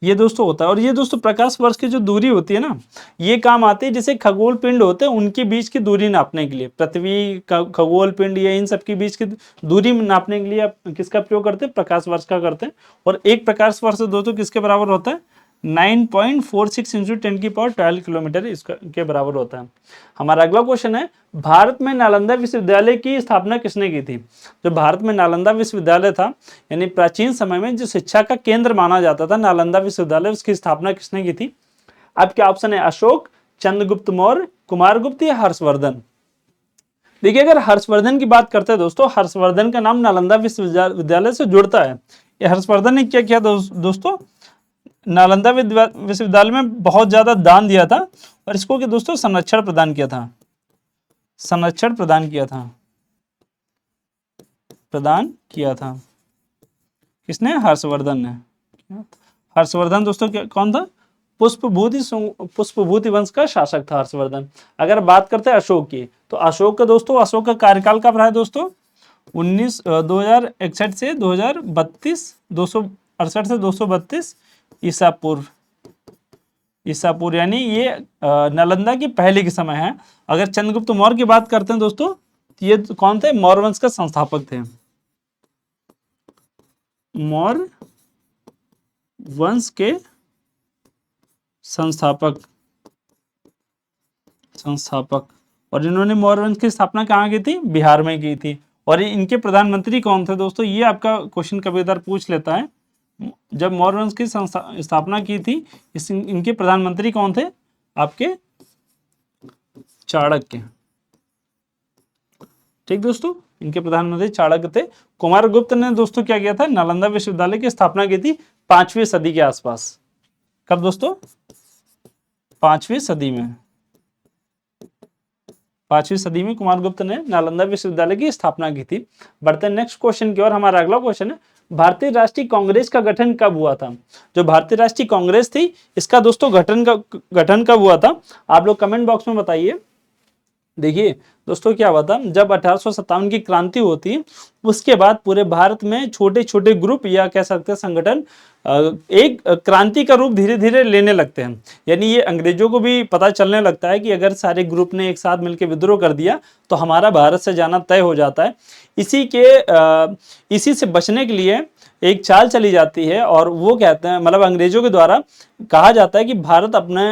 ये दोस्तों होता है। और ये दोस्तों प्रकाश वर्ष की जो दूरी होती है ना, ये काम आती है जैसे खगोल पिंड होते हैं उनके बीच की दूरी नापने के लिए। पृथ्वी, खगोल पिंड या इन सब के बीच की दूरी नापने के लिए आप किसका प्रयोग करते हैं? प्रकाश वर्ष का करते हैं। और एक प्रकाश वर्ष दोस्तों किसके बराबर होता है? 9.46 इंटू 10⁻12 किलोमीटर इसके बराबर होता है। हमारा अगला क्वेश्चन है, भारत में नालंदा विश्वविद्यालय की स्थापना किसने की थी? जो भारत में नालंदा विश्वविद्यालय था, यानी प्राचीन समय में जो शिक्षा का केंद्र माना जाता था नालंदा विश्वविद्यालय, उसकी स्थापना किसने की थी? आपके ऑप्शन है अशोक, चंद्रगुप्त मौर्य, कुमारगुप्त या हर्षवर्धन। देखिए, अगर हर्षवर्धन की बात करते हैं दोस्तों, हर्षवर्धन का नाम नालंदा विश्वविद्यालय से जुड़ता है। ये हर्षवर्धन ने क्या किया दोस्तों? नालंदा विश्वविद्यालय में बहुत ज्यादा दान दिया था और इसको कि दोस्तों संरक्षण प्रदान किया था, संरक्षण प्रदान किया था, प्रदान किया था। किसने? हर्षवर्धन ने। हर्षवर्धन दोस्तों कौन था? पुष्पभूति वंश का शासक था हर्षवर्धन। अगर बात करते हैं अशोक की, तो अशोक का दोस्तों, अशोक का कार्यकाल कब रहा है दोस्तों? 2061 से 2032, 268 से 232 ईसा पूर्व, यानी ये नालंदा की पहले के समय है। अगर चंद्रगुप्त मौर्य की बात करते हैं दोस्तों, ये कौन थे? मौर्य वंश का संस्थापक थे, मौर्य वंश के संस्थापक। और इन्होंने मौर्य वंश की स्थापना कहाँ की थी? बिहार में की थी। और इनके प्रधानमंत्री कौन थे दोस्तों? ये आपका क्वेश्चन कभी इधर पूछ लेता है। जब मौर्य वंश की स्थापना की थी, इनके प्रधानमंत्री कौन थे? आपके चाणक्य। ठीक दोस्तों, इनके प्रधानमंत्री चाणक्य थे। कुमारगुप्त ने दोस्तों क्या किया था? नालंदा विश्वविद्यालय की स्थापना की थी 5वीं सदी के आसपास। कब दोस्तों? 5वीं सदी में। 5वीं सदी में कुमारगुप्त ने नालंदा विश्वविद्यालय की स्थापना की थी। बढ़ते हैं नेक्स्ट क्वेश्चन की ओर। हमारा अगला क्वेश्चन है, भारतीय राष्ट्रीय कांग्रेस का गठन कब हुआ था? जो भारतीय राष्ट्रीय कांग्रेस थी, इसका दोस्तों गठन कब हुआ था? आप लोग कमेंट बॉक्स में बताइए। देखिए दोस्तों, क्या हुआ था, जब 1857 की क्रांति होती, उसके बाद पूरे भारत में छोटे छोटे ग्रुप या कह सकते हैं संगठन एक क्रांति का रूप धीरे धीरे लेने लगते हैं। यानी ये अंग्रेजों को भी पता चलने लगता है कि अगर सारे ग्रुप ने एक साथ मिलकर विद्रोह कर दिया तो हमारा भारत से जाना तय हो जाता है। इसी से बचने के लिए एक चाल चली जाती है, और वो कहते हैं, मतलब अंग्रेजों के द्वारा कहा जाता है कि भारत अपने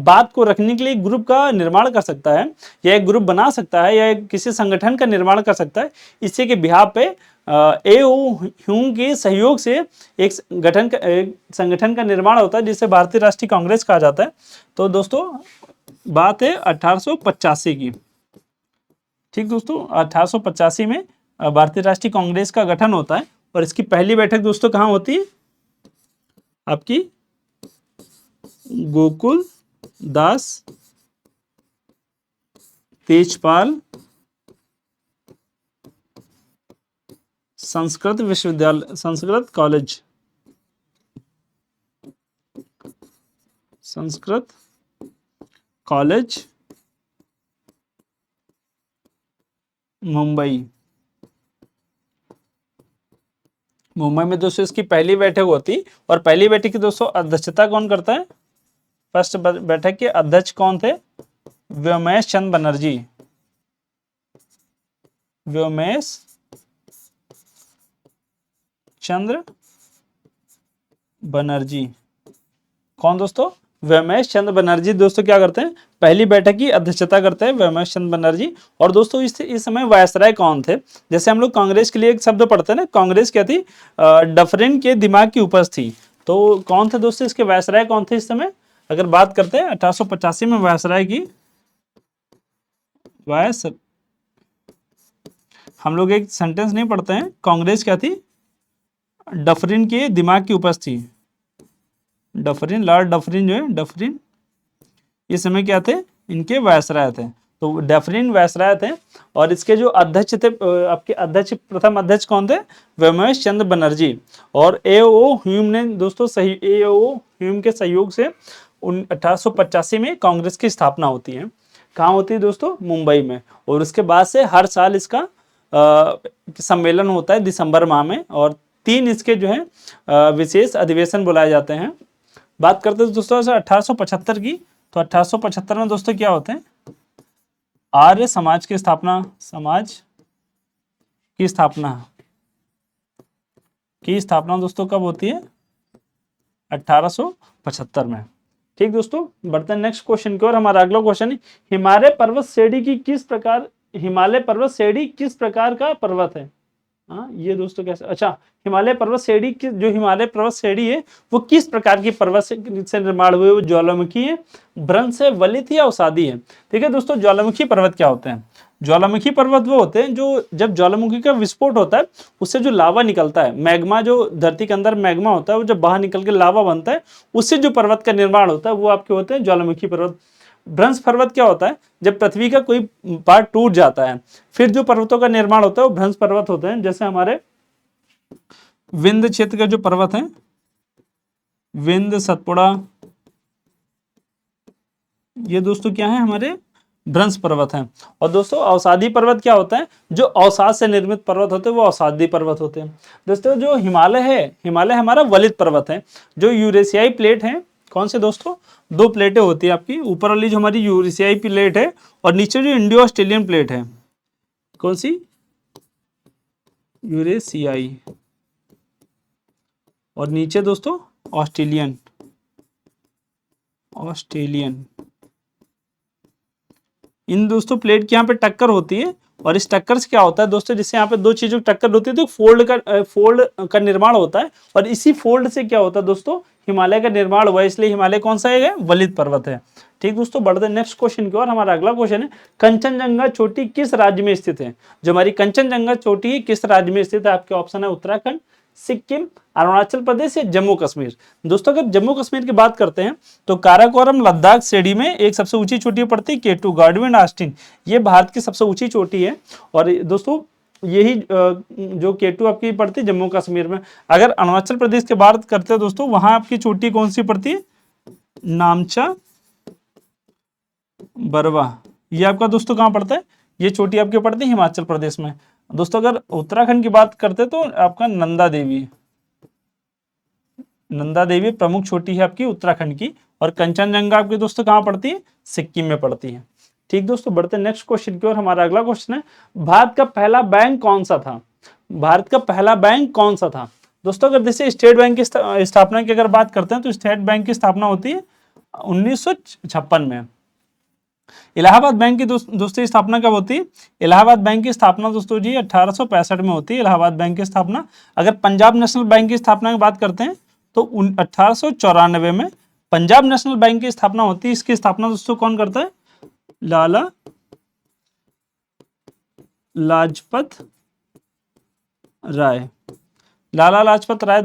बात को रखने के लिए एक ग्रुप का निर्माण कर सकता है, या एक ग्रुप बना सकता है, या किसी संगठन का निर्माण कर सकता है। इसी के बिहाफ पे ए.ओ. ह्यूम के सहयोग से एक संगठन का निर्माण होता है, जिसे भारतीय राष्ट्रीय कांग्रेस कहा जाता है। तो दोस्तों बात है 1885 की। ठीक दोस्तों, 1885 में भारतीय राष्ट्रीय कांग्रेस का गठन होता है, और इसकी पहली बैठक दोस्तों कहाँ होती है? आपकी गोकुल दास तेजपाल संस्कृत विश्वविद्यालय, संस्कृत कॉलेज मुंबई में दोस्तों इसकी पहली बैठक होती। और पहली बैठक की दोस्तों अध्यक्षता कौन करता है? फर्स्ट बैठक के अध्यक्ष कौन थे? व्योमेश चंद्र बनर्जी। व्योमेश चंद्र बनर्जी। कौन दोस्तों? व्योमेश चंद्र बनर्जी दोस्तों क्या करते हैं? पहली बैठक की अध्यक्षता करते हैं व्योमेश चंद्र बनर्जी। और दोस्तों इस समय वायसराय कौन थे? जैसे हम लोग कांग्रेस के लिए एक शब्द पढ़ते हैं ना, कांग्रेस क्या थी? डफरिन के दिमाग की उपज थी। तो कौन थे दोस्तों इसके वायसराय कौन थे इस समय? अगर बात करते हैं 1885 में वायसराय की, हम लोग एक सेंटेंस नहीं पढ़ते हैं, कांग्रेस क्या थी? डफरिन के दिमाग की उपज थी। डफरिन, लॉर्ड डफरिन जो है, डफरिन इस समय क्या थे? इनके वायसराय थे। तो डफरिन वायसराय थे। और इसके जो अध्यक्ष थे, आपके अध्यक्ष, प्रथम अध्यक्ष कौन थे? व्योमेश चंद्र बनर्जी। और ए.ओ. ह्यूम ने दोस्तों ए.ओ. ह्यूम के सहयोग से 1885 में कांग्रेस की स्थापना होती है। कहाँ होती है दोस्तों? मुंबई में। और उसके बाद से हर साल इसका सम्मेलन होता है दिसंबर माह में, और 3 इसके जो है विशेष अधिवेशन बुलाए जाते हैं। बात करते हैं दोस्तों 1875 की। तो 1875 में दोस्तों क्या होते हैं? आर्य समाज की स्थापना, दोस्तों कब होती है? 1875 में। ठीक दोस्तों, बढ़ते हैं नेक्स्ट क्वेश्चन की ओर। हमारा अगला क्वेश्चन है, हिमालय पर्वत श्रेणी किस प्रकार का पर्वत है? हाँ, ये दोस्तों कैसे? अच्छा, हिमालय पर्वत श्रेणी की, जो हिमालय पर्वत श्रेणी है वो किस प्रकार की पर्वत से निर्माण हुए? वो ज्वालामुखी है, भ्रंश है, वलित या अवसादी है? ठीक है दोस्तों, ज्वालामुखी पर्वत क्या होते हैं? ज्वालामुखी पर्वत वो होते हैं जो जब ज्वालामुखी का विस्फोट होता है उससे जो लावा निकलता है, मैग्मा, जो धरती के अंदर मैग्मा होता है, वो जब बाहर निकल के लावा बनता है, उससे जो पर्वत का निर्माण होता है वो आपके होते हैं ज्वालामुखी पर्वत। भ्रंश पर्वत क्या होता है? जब पृथ्वी का कोई पार्ट टूट जाता है फिर जो पर्वतों का निर्माण होता है वो भ्रंश पर्वत होते हैं। जैसे हमारे विंध्य क्षेत्र का जो पर्वत है, विंध्य, सतपुड़ा, ये दोस्तों क्या है? हमारे भ्रंश पर्वत हैं। और दोस्तों अवसादी पर्वत क्या होता है? जो अवसाद से निर्मित पर्वत होते हैं वो अवसादी पर्वत होते हैं। दोस्तों जो हिमालय है, हिमालय हमारा वलित पर्वत है। जो यूरेशियाई प्लेट है, कौन से दोस्तों? 2 प्लेटें होती है आपकी, ऊपर वाली जो हमारी यूरेशियाई प्लेट है और नीचे जो इंडियो ऑस्ट्रेलियन प्लेट है। कौन सी? यूरेशियाई, और नीचे दोस्तों ऑस्ट्रेलियन। इन दोस्तों प्लेट की यहाँ पे टक्कर होती है, और इस टक्कर से क्या होता है दोस्तों? जिससे यहाँ पे 2 चीजों की टक्कर होती है तो फोल्ड का निर्माण होता है, और इसी फोल्ड से क्या होता है दोस्तों? हिमालय का निर्माण हुआ। इसलिए हिमालय कौन सा है? वलित पर्वत है। ठीक दोस्तों, बढ़ते नेक्स्ट क्वेश्चन की ओर। हमारा अगला क्वेश्चन है, कंचनजंगा चोटी किस राज्य में स्थित है? जो हमारी कंचनजंगा चोटी है किस राज्य में स्थित है? आपके ऑप्शन है उत्तराखंड, सिक्किम, अरुणाचल प्रदेश या जम्मू कश्मीर। दोस्तों अगर जम्मू कश्मीर की बात करते हैं तो काराकोरम लद्दाख श्रेणी में एक सबसे ऊंची चोटी पड़ती है K2 गॉडविन ऑस्टिन, ये भारत की सबसे ऊंची चोटी है। और दोस्तों यही जो K2 आपकी पड़ती है जम्मू कश्मीर में। अगर अरुणाचल प्रदेश की बात करते हैं दोस्तों, वहां आपकी चोटी कौन सी पड़ती है, नामचा बरवा, ये आपका दोस्तों कहाँ पड़ता है, ये चोटी आपकी पड़ती है हिमाचल प्रदेश में। दोस्तों अगर उत्तराखंड की बात करते हैं तो आपका नंदा देवी, नंदा देवी प्रमुख चोटी है आपकी उत्तराखंड की। और कंचनजंगा आपकी दोस्तों कहाँ पड़ती है, सिक्किम में पड़ती है। ठीक दोस्तों, बढ़ते हैं नेक्स्ट क्वेश्चन की ओर। हमारा अगला क्वेश्चन है, भारत का पहला बैंक कौन सा था, भारत का पहला बैंक कौन सा था। दोस्तों अगर जैसे स्टेट बैंक की स्थापना की अगर बात करते हैं तो स्टेट बैंक की स्थापना होती है 1956 में। इलाहाबाद बैंक की दोस्तों स्थापना कब होती है, इलाहाबाद बैंक की स्थापना दोस्तों जी 1865 में होती है इलाहाबाद बैंक की स्थापना। अगर पंजाब नेशनल बैंक की स्थापना की बात करते हैं तो 1894 में पंजाब नेशनल बैंक की स्थापना होती है। इसकी स्थापना दोस्तों कौन करता है, लाला लाजपत राय, लाला लाजपत राय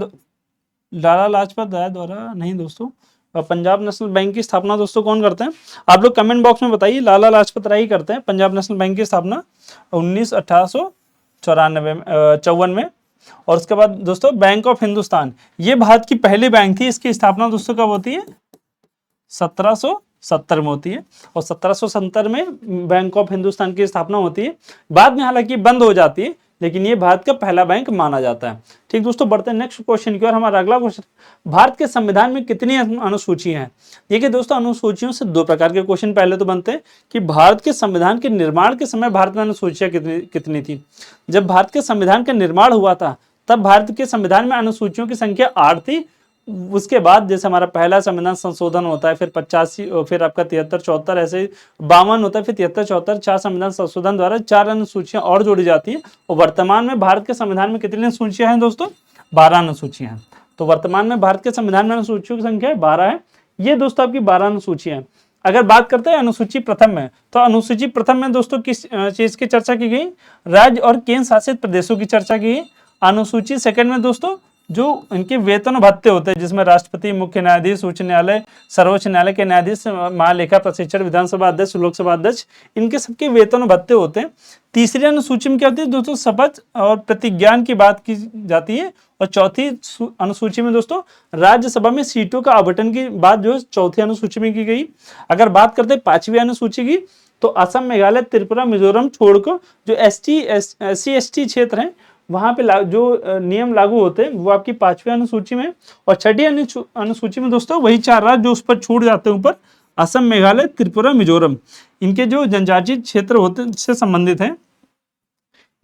द्वारा नहीं दोस्तों, पंजाब नेशनल बैंक की स्थापना दोस्तों कौन करते हैं, आप लोग कमेंट बॉक्स में बताइए। लाला लाजपत राय ही करते हैं पंजाब नेशनल बैंक की स्थापना 1854 में। और उसके बाद दोस्तों बैंक ऑफ हिंदुस्तान, ये भारत की पहली बैंक थी। इसकी स्थापना दोस्तों कब होती है, 1770 में होती है। और 1770 में बैंक ऑफ हिंदुस्तान की स्थापना होती है। बाद में हालांकि बंद हो जाती है, लेकिन ये भारत का पहला बैंक माना जाता है। ठीक दोस्तों, बढ़ते हैं नेक्स्ट क्वेश्चन की ओर। हमारा अगला क्वेश्चन, भारत के संविधान में कितनी अनुसूचियां हैं। देखिए दोस्तों, अनुसूचियों से दो प्रकार के क्वेश्चन पहले तो बनते हैं कि भारत के संविधान के निर्माण के समय भारत में अनुसूचियां कितनी थी। जब भारत के संविधान का निर्माण हुआ था तब भारत के संविधान में अनुसूचियों की संख्या 8 थी। उसके बाद जैसे हमारा पहला संविधान संशोधन होता है, फिर 85, फिर आपका 73, 74, ऐसे 52 होता है, फिर 73, 74, 4 संविधान संशोधन द्वारा 4 अनुसूचियां और जोड़ी जाती है। और वर्तमान में भारत के संविधान में कितनी अनुसूचियां हैं दोस्तों, 12 अनुसूचियां हैं। तो वर्तमान में भारत के संविधान में अनुसूचियों की संख्या 12 है। ये दोस्तों आपकी 12 अनुसूचियां हैं। अगर बात करते हैं अनुसूची प्रथम में, तो अनुसूची प्रथम में दोस्तों किस चीज की चर्चा की गई, राज्य और केंद्र शासित प्रदेशों की चर्चा की गई। अनुसूची सेकंड में दोस्तों जो इनके वेतन भत्ते होते हैं, जिसमें राष्ट्रपति, मुख्य न्यायाधीश, उच्च न्यायालय, सर्वोच्च न्यायालय के न्यायाधीश, महालेखा प्रशिक्षक, विधानसभा अध्यक्ष, लोकसभा अध्यक्ष, इनके सबके वेतन भत्ते होते हैं। तीसरी अनुसूची में क्या होती है दोस्तों, शपथ और प्रतिज्ञान की बात की जाती है। और चौथी अनुसूची में दोस्तों राज्यसभा में सीटों का आवंटन की बात जो है चौथी अनुसूची में की गई। अगर बात करते हैं पांचवी अनुसूची की, तो असम, मेघालय, त्रिपुरा, मिजोरम छोड़कर जो SC/ST क्षेत्र हैं वहां पे जो नियम लागू होते हैं वो आपकी पांचवी अनुसूची में। और छठी अनुसूची में दोस्तों वही 4 राज्य जो उस पर छूट जाते हैं ऊपर, असम, मेघालय, त्रिपुरा, मिजोरम, इनके जो जनजातीय क्षेत्र होते हैं से संबंधित हैं,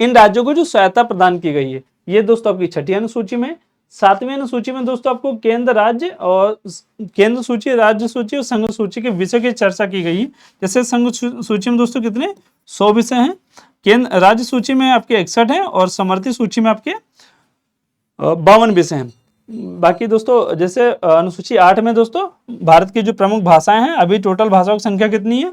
इन राज्यों को जो सहायता प्रदान की गई है, ये दोस्तों आपकी छठी अनुसूची में। सातवीं अनुसूची में दोस्तों आपको केंद्र, राज्य और केंद्र सूची, राज्य सूची और संघ सूची के विषय की चर्चा की गई है। जैसे संघ सूची में दोस्तों कितने 100 विषय हैं, केंद्र राज्य सूची में आपके 61 हैं और समवर्ती सूची में आपके 52 विषय हैं। बाकी दोस्तों जैसे अनुसूची 8 में दोस्तों भारत की जो प्रमुख भाषाएं हैं, अभी टोटल भाषाओं की संख्या कितनी है,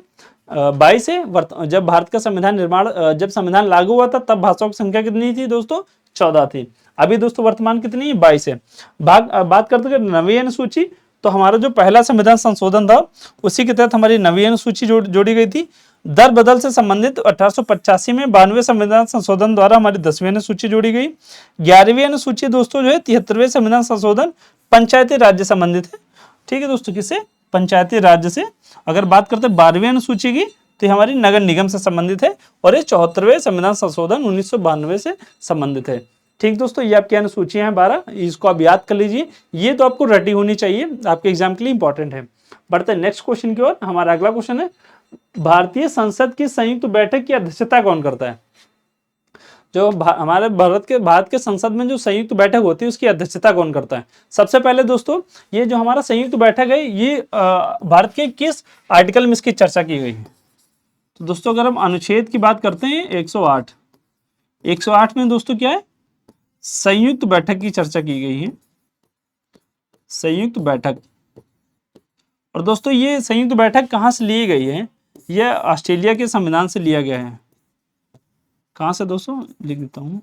22 है। जब भारत का संविधान निर्माण, जब संविधान लागू हुआ था तब भाषाओं की संख्या कितनी थी दोस्तों, 14 थी। अभी दोस्तों वर्तमान कितनी है, 22 है। बात करते हैं नवीं अनुसूची, तो हमारा जो पहला संविधान संशोधन था उसी के तहत हमारी नवीं अनुसूची जोड़ी गई थी। दर बदल से संबंधित 1885 में 92वें संविधान संशोधन द्वारा हमारी 10वीं अनुसूची जोड़ी गई। 11वीं अनुसूची दोस्तों जो है 73वें संविधान संशोधन पंचायती राज्य संबंधित है। ठीक है दोस्तों, किससे, पंचायती राज्य से। अगर बात करते हैं 12वीं अनुसूची की, तो हमारी नगर निगम से संबंधित है। और ये 74वें संविधान संशोधन 1992 से संबंधित है। ठीक दोस्तों, ये आपकी अनुसूचियां हैं 12, इसको आप याद कर लीजिए, ये तो आपको रटी होनी चाहिए, आपके एग्जाम के लिए इंपॉर्टेंट है। बढ़ते हैं नेक्स्ट क्वेश्चन की ओर। हमारा अगला क्वेश्चन है, भारतीय संसद की संयुक्त बैठक की अध्यक्षता कौन करता है। जो हमारे भारत के संसद में जो संयुक्त बैठक होती है उसकी अध्यक्षता कौन करता है। सबसे पहले दोस्तों ये जो हमारा संयुक्त बैठक है, ये भारत के किस आर्टिकल में इसकी चर्चा की गई है। तो दोस्तों अगर हम अनुच्छेद की बात करते हैं 108 में दोस्तों क्या है, संयुक्त बैठक की चर्चा की गई है, संयुक्त बैठक। और दोस्तों ये संयुक्त बैठक कहां से ली गई है, यह ऑस्ट्रेलिया के संविधान से लिया गया है। कहां से दोस्तों, लिख देता हूं,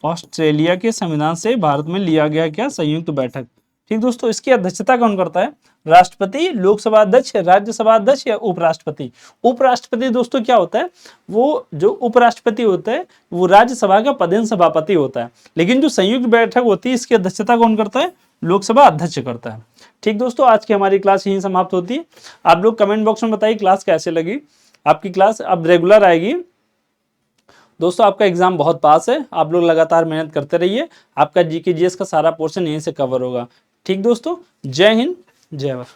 ऑस्ट्रेलिया के संविधान से भारत में लिया गया क्या संयुक्त बैठक। ठीक दोस्तों, इसकी अध्यक्षता कौन करता है? राष्ट्रपति, लोकसभा अध्यक्ष, राज्यसभा अध्यक्ष या उपराष्ट्रपति। उपराष्ट्रपति दोस्तों क्या होता है, वो जो उपराष्ट्रपति होता है वो राज्यसभा का पदेन सभापति होता है, लेकिन जो संयुक्त बैठक होती है इसकी अध्यक्षता कौन करता है? लोकसभा अध्यक्ष करता है। ठीक दोस्तों, आज की हमारी क्लास यहीं समाप्त होती है। आप लोग कमेंट बॉक्स में बताइए क्लास कैसे लगी। आपकी क्लास अब रेगुलर आएगी दोस्तों। आपका एग्जाम बहुत पास है, आप लोग लगातार मेहनत करते रहिए, आपका जीके जीएस का सारा पोर्शन यहीं से कवर होगा। ठीक दोस्तों, जय हिंद, जय भारत।